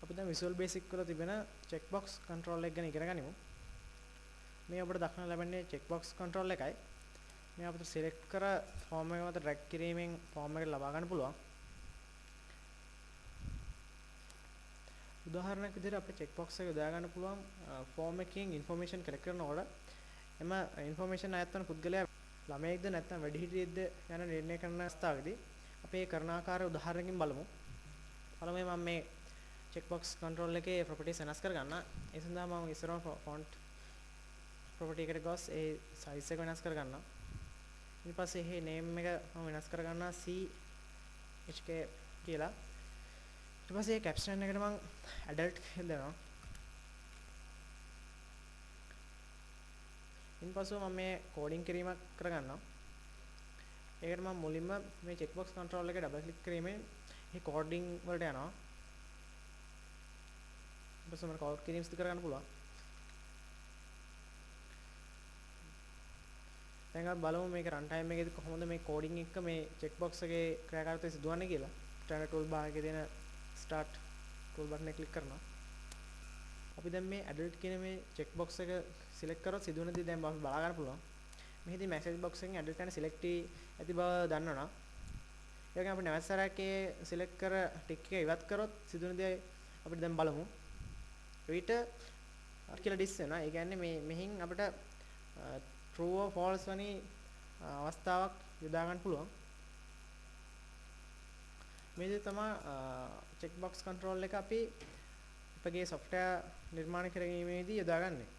අපි දැන් Visual Basic වල තිබෙන checkbox control එක ගැන ඉගෙන ගනිමු. මේ අපිට දක්නට ලැබෙන්නේ checkbox control එකයි. මේ අපිට select කර form එක මත drag කිරීමෙන් form එක ලබා ගන්න පුළුවන්. උදාහරණයක් විදිහට අපිට checkbox එක යොදා ගන්න පුළුවන් form එකකින් information collect කරනකොට එම information අයත් වන පුද්ගලයා ළමයෙක්ද නැත්නම් වැඩිහිටියෙක්ද යන නිර්ණය කරන අවස්ථාවේදී අපි ඒ කරන ආකාරය උදාහරණයකින් බලමු. පළමුවෙන් මම මේ checkbox control එකේ properties වෙනස් කර ගන්න. ඒ සඳහා මම ඉස්සරහම font property එකට ගොස් ඒ size එක වෙනස් කර ගන්නවා. ඊට පස්සේ මේ name එක මම වෙනස් කර ගන්නවා CHK කියලා. ඊට පස්සේ caption එකට මම adult කියලා දෙනවා. ඉන්පසු මම මේ කෝඩින් කිරීමක් කරගන්නවා. ඒකට මම මුලින්ම මේ checkbox control එකේ double click කිරීමෙන් මේ කෝඩින් වලට යනවා. ඊපස්සේ මම කෝඩ් කිරීම සිදු කරගන්න පුළුවන්. දැන් අපි බලමු මේක run time එකේදී කොහොමද මේ කෝඩින් එක මේ checkbox එකේ ක්‍රියාකාරීත්වය සිදුවන්නේ කියලා. standard toolbar එකේ තියෙන start tool button එක click කරනවා. අපි දැන් මේ adult කියන මේ checkbox එක select කරොත් සිදුවන දේ දැන් අපි බලා ගන්න පුළුවන්. මෙහිදී message box එකෙන් adult යන select ඇති බව දන්නවනම් ඒ වගේම අපි නැවත සැරයක් ඒ select කර tick එක ඉවත් කරොත් සිදුවන දේ අපිට දැන් බලමු. ඊට කියලා diss වෙනවා. ඒ කියන්නේ මේ මෙහින් අපිට true or false වැනි අවස්ථාවක් යොදා ගන්න පුළුවන්. මේ විදිහට තමයි checkbox control එක අපි අපගේ software නිර්මාණය කිරීමේදී යොදාගන්නේ.